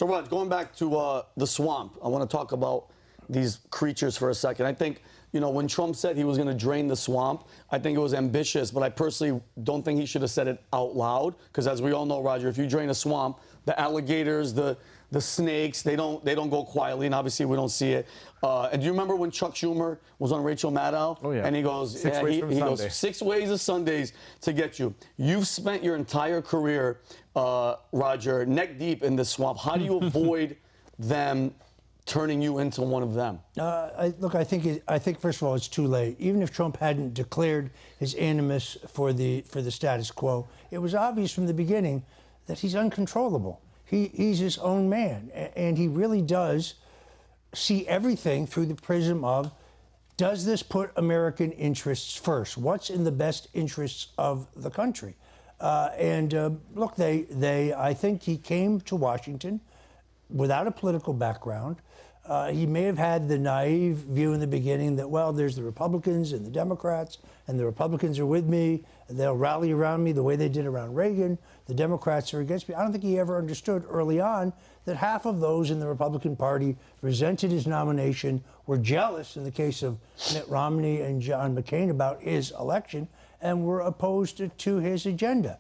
So, Rod, going back to the swamp, I want to talk about these creatures for a second. I think, when Trump said he was going to drain the swamp, I think it was ambitious, but I personally don't think he should have said it out loud. Because as we all know, Roger, if you drain a swamp, the alligators, the snakes, they don't go quietly, and obviously we don't see it. And do you remember when Chuck Schumer was on Rachel Maddow? Oh, yeah. And he goes, he goes, 6 ways of Sundays to get you. You've spent your entire career, Roger, neck deep in this swamp. How do you avoid them turning you into one of them? Look, I think first of all, it's too late. Even if Trump hadn't declared his animus for the status quo, it was obvious from the beginning that he's uncontrollable. He's his own man, and he really does see everything through the prism of, does this put American interests first? What's in the best interests of the country? Look, I think he came to Washington without a political background. He may have had the naive view in the beginning that, well, there's the Republicans and the Democrats, and the Republicans are with me, and they'll rally around me the way they did around Reagan. The Democrats are against me. I don't think he ever understood early on that half of those in the Republican Party resented his nomination, were jealous in the case of Mitt Romney and John McCain about his election, and were opposed to his agenda.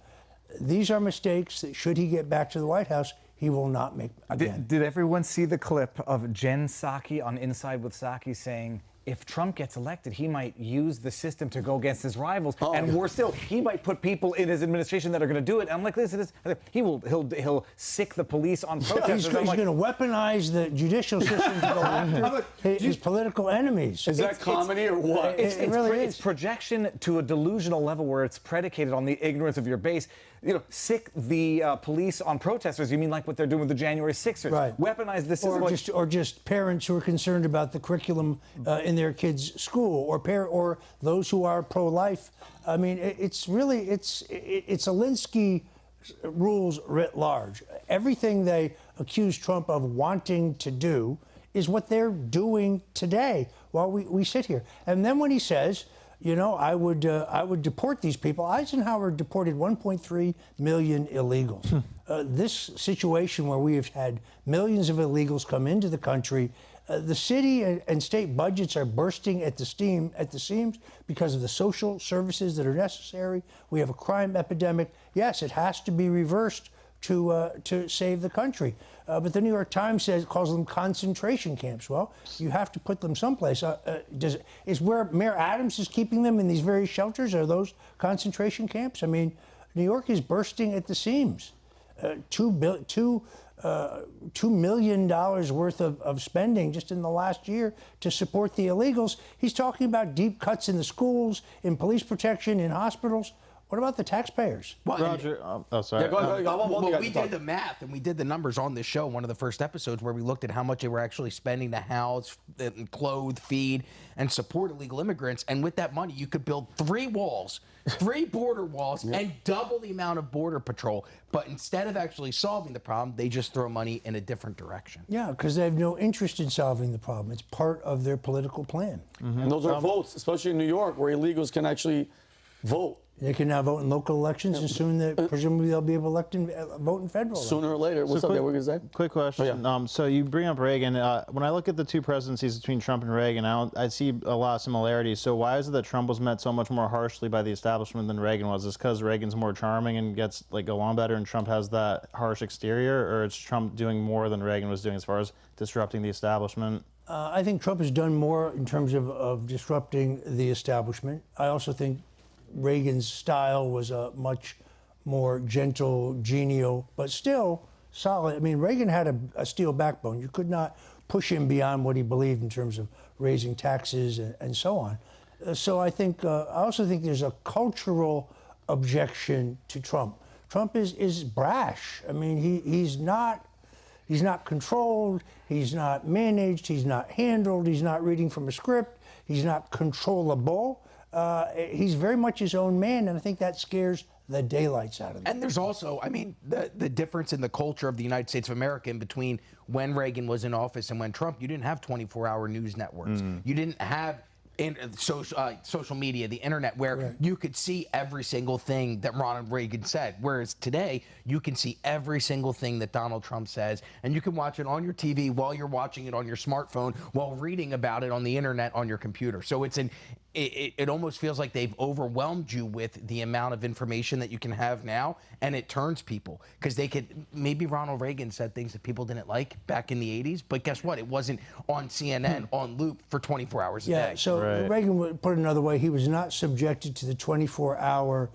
These are mistakes that, should he get back to the White House, he will not make again. Did everyone see the clip of Jen Psaki on Inside with Psaki saying, if Trump gets elected, he might use the system to go against his rivals, and worse still, he might put people in his administration that are going to do it. I'm like, listen, he'll sick the police on protesters. He's going to weaponize the judicial system to go after his political enemies. Is that comedy or what? It really is. It's projection to a delusional level where it's predicated on the ignorance of your base. Sick the police on protesters. You mean like what they're doing with the January 6ers? Right. Weaponize the system. Or just parents who are concerned about the curriculum in their kids' school, or those who are pro-life. I mean, it's Alinsky rules writ large. Everything they accuse Trump of wanting to do is what they're doing today while we sit here. And then when he says, I would deport these people. Eisenhower deported 1.3 million illegals. This situation where we have had millions of illegals come into the country, the city and state budgets are bursting at the seams because of the social services that are necessary. We have a crime epidemic. Yes, it has to be reversed to save the country. But the New York Times calls them concentration camps. Well, you have to put them someplace. Is where Mayor Adams is keeping them in these various shelters? Are those concentration camps? I mean, New York is bursting at the seams. $2 million worth of spending just in the last year to support the illegals. He's talking about deep cuts in the schools, in police protection, in hospitals. What about the taxpayers? Well, Roger, sorry. Yeah, go ahead. We did the math and we did the numbers on this show, one of the first episodes, where we looked at how much they were actually spending to house, and clothe, feed, and support illegal immigrants. And with that money, you could build 3 walls, 3 border walls, and double the amount of border patrol. But instead of actually solving the problem, they just throw money in a different direction. Yeah, because they have no interest in solving the problem. It's part of their political plan. And those are votes, especially in New York, where illegals can actually vote. They can now vote in local elections, and soon, presumably, they'll be able to vote in federal elections. Sooner or later. What's up there? What are you going to say? Quick question. Oh, yeah. So you bring up Reagan. When I look at the 2 presidencies between Trump and Reagan, I see a lot of similarities. So why is it that Trump was met so much more harshly by the establishment than Reagan was? Is it because Reagan's more charming and gets along better, and Trump has that harsh exterior, or is Trump doing more than Reagan was doing as far as disrupting the establishment? I think Trump has done more in terms of disrupting the establishment. I also think Reagan's style was a much more gentle, genial, but still solid. I mean, Reagan had a steel backbone. You could not push him beyond what he believed in terms of raising taxes and so on. So I also think there's a cultural objection to Trump. Trump is brash. I mean, he's not controlled. He's not managed. He's not handled. He's not reading from a script. He's not controllable. He's very much his own man, and I think that scares the daylights out of him. And there's also, I mean, the difference in the culture of the United States of America in between when Reagan was in office and when Trump. You didn't have 24-hour news networks. You didn't have in social media, the internet, where you could see every single thing that Ronald Reagan said. Whereas today, you can see every single thing that Donald Trump says, and you can watch it on your TV while you're watching it on your smartphone, while reading about it on the internet on your computer. So it almost feels like they've overwhelmed you with the amount of information that you can have now, and it turns people, because maybe Ronald Reagan said things that people didn't like back in the 80s, but guess what? It wasn't on CNN on loop for 24 hours a day. Yeah, so Reagan would put it another way, he was not subjected to the 24-hour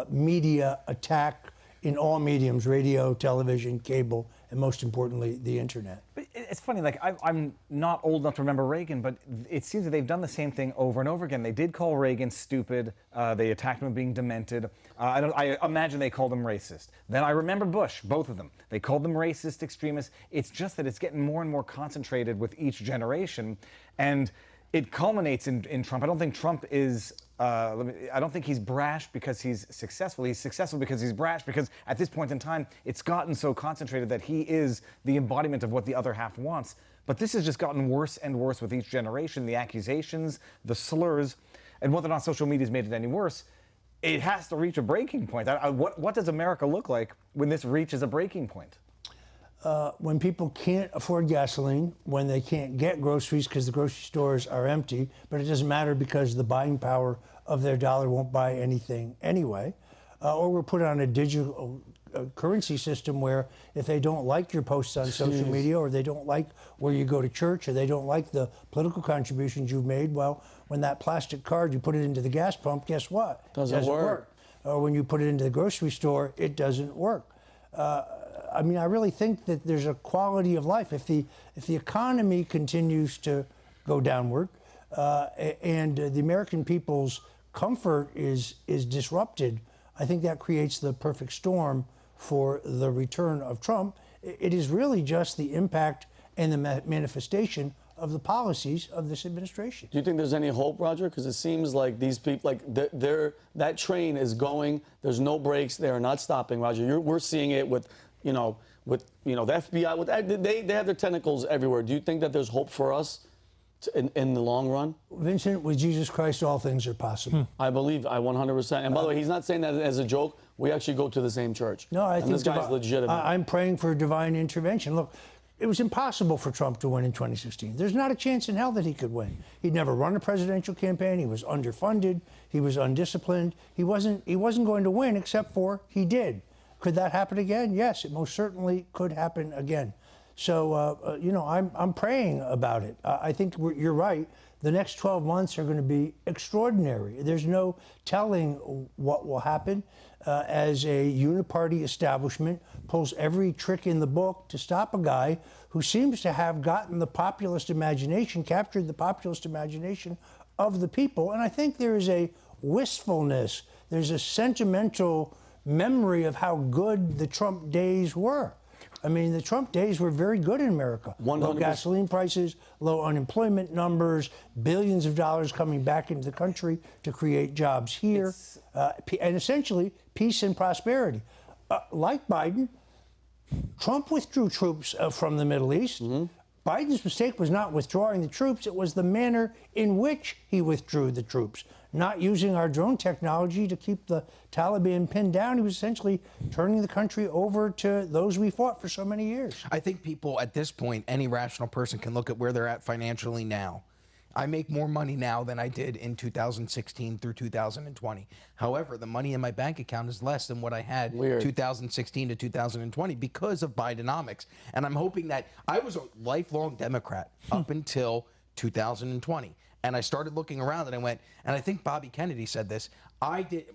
media attack in all mediums, radio, television, cable, and most importantly, the internet. But it's funny, like, I'm not old enough to remember Reagan, but it seems that they've done the same thing over and over again. They did call Reagan stupid. They attacked him for being demented. I imagine they called him racist. Then I remember Bush, both of them. They called them racist extremists. It's just that it's getting more and more concentrated with each generation, and it culminates in Trump. I don't think Trump is... I don't think he's brash because he's successful. He's successful because he's brash, because at this point in time, it's gotten so concentrated that he is the embodiment of what the other half wants. But this has just gotten worse and worse with each generation. The accusations, the slurs, and whether or not social media has made it any worse, it has to reach a breaking point. What does America look like when this reaches a breaking point? When people can't afford gasoline, when they can't get groceries because the grocery stores are empty, but it doesn't matter because the buying power of their dollar won't buy anything anyway, or we're put on a digital currency system where if they don't like your posts on social media, or they don't like where you go to church, or they don't like the political contributions you've made, well, when that plastic card, you put it into the gas pump, guess what? Doesn't work. Or when you put it into the grocery store, it doesn't work. I mean, I really think that there's a quality of life. If the economy continues to go downward, and the American people's comfort is disrupted, I think that creates the perfect storm for the return of Trump. It is really just the impact and the manifestation of the policies of this administration. Do you think there's any hope, Roger? Because it seems like these people, like that train is going. There's no brakes. They are not stopping, Roger. We're seeing it with the FBI. They have their tentacles everywhere. Do you think that there's hope for us in the long run? Vincent, with Jesus Christ, all things are possible. I believe, I 100%. And by the way, he's not saying that as a joke. We actually go to the same church. No, I think this guy's legitimate. I'm praying for divine intervention. Look, it was impossible for Trump to win in 2016. There's not a chance in hell that he could win. He'd never run a presidential campaign. He was underfunded. He was undisciplined. He wasn't going to win, except for he did. Could that happen again? Yes, it most certainly could happen again. So, I'm praying about it. I think you're right. The next 12 months are going to be extraordinary. There's no telling what will happen as a uniparty establishment pulls every trick in the book to stop a guy who seems to have gotten the populist imagination, captured the populist imagination of the people. And I think there is a wistfulness, there's a sentimental memory of how good the Trump days were. I mean, the Trump days were very good in America. 100%. Low gasoline prices, low unemployment numbers, billions of dollars coming back into the country to create jobs here, and essentially peace and prosperity. Like Biden, Trump withdrew troops from the Middle East. Biden's mistake was not withdrawing the troops. It was the manner in which he withdrew the troops. Not using our drone technology to keep the Taliban pinned down. He was essentially turning the country over to those we fought for so many years. I think people at this point, any rational person can look at where they're at financially now. I make more money now than I did in 2016 through 2020. However, the money in my bank account is less than what I had 2016 to 2020 because of Bidenomics. And I'm hoping that I was a lifelong Democrat up until 2020. And I started looking around and I went, and I think Bobby Kennedy said this,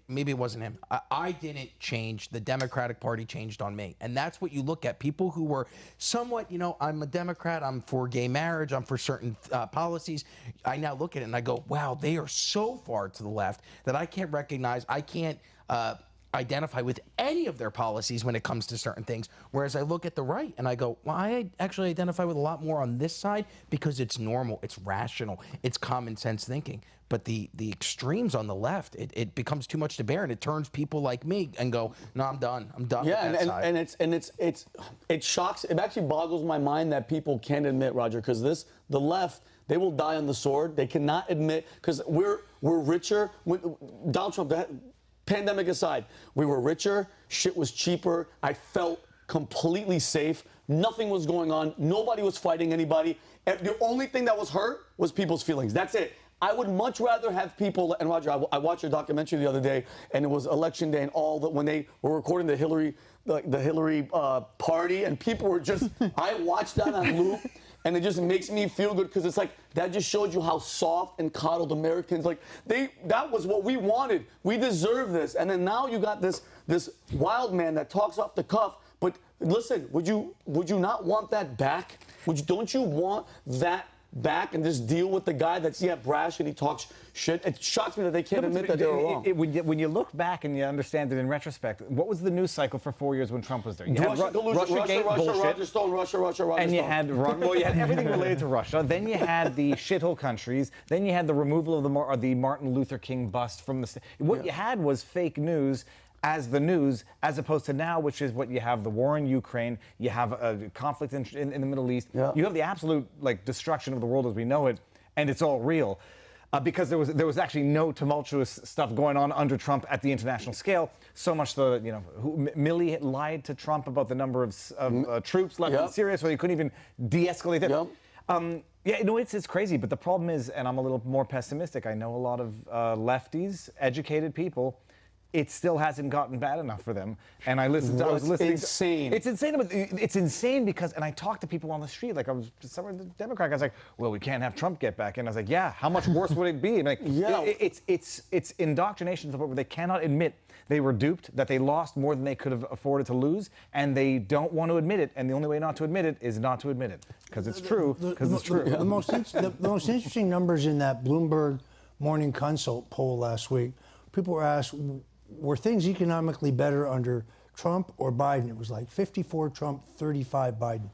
maybe it wasn't him, I didn't change, the Democratic Party changed on me. And that's what you look at. People who were somewhat, I'm a Democrat, I'm for gay marriage, I'm for certain policies. I now look at it and I go, wow, they are so far to the left that I can't recognize, I can't identify with any of their policies when it comes to certain things. Whereas I look at the right and I go, well, I actually identify with a lot more on this side because it's normal, it's rational, it's common sense thinking. But the extremes on the left, it becomes too much to bear, and it turns people like me and go, no, I'm done. I'm done with that side. It shocks. It actually boggles my mind that people can't admit, Roger, because the left, they will die on the sword. They cannot admit, because we're richer. Donald Trump, pandemic aside, we were richer. Shit was cheaper. I felt completely safe. Nothing was going on. Nobody was fighting anybody. And the only thing that was hurt was people's feelings. That's it. I would much rather have people, and Roger, I watched your documentary the other day, and it was election day, and all that when they were recording the Hillary party, and people were just, I watched that on loop, and it just makes me feel good because it's like that just showed you how soft and coddled Americans, like that was what we wanted. We deserve this, and then now you got this wild man that talks off the cuff. But listen, would you not want that back? Don't you want that back and just deal with the guy that's brash and he talks shit? It shocks me that they can't admit that they were wrong. When you look back and you understand it in retrospect, what was the news cycle for 4 years when Trump was there? You had Russiagate bullshit, Roger Stone, Russia, and you had everything related to Russia. Then you had the shithole countries. Then you had the removal of the Martin Luther King bust from the state. What you had was fake news as the news, as opposed to now, which is what you have: the war in Ukraine, you have a conflict in the Middle East, you have the absolute destruction of the world as we know it, and it's all real, because there was actually no tumultuous stuff going on under Trump at the international scale. So much Milley lied to Trump about the number of troops left in Syria, so he couldn't even de-escalate that. It's crazy, but the problem is, and I'm a little more pessimistic. I know a lot of lefties, educated people. It still hasn't gotten bad enough for them. And I was listening. Insane. It's insane. It's insane because, and I talked to people on the street, like I was somewhere, the Democrat guy's like, well, we can't have Trump get back. And I was like, yeah, how much worse would it be? And it's indoctrination to the point where they cannot admit they were duped, that they lost more than they could have afforded to lose, and they don't want to admit it. And the only way not to admit it is not to admit it, because it's true. Because it's true. The most interesting numbers in that Bloomberg Morning Consult poll last week, people were asked, were things economically better under Trump or Biden? It was like 54 Trump, 35 Biden.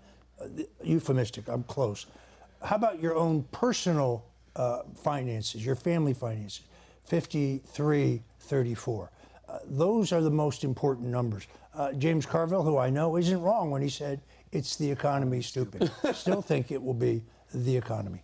Euphemistic, I'm close. How about your own personal finances, your family finances? 53, 34. Those are the most important numbers. James Carville, who I know, isn't wrong when he said it's the economy, stupid. Still think it will be the economy.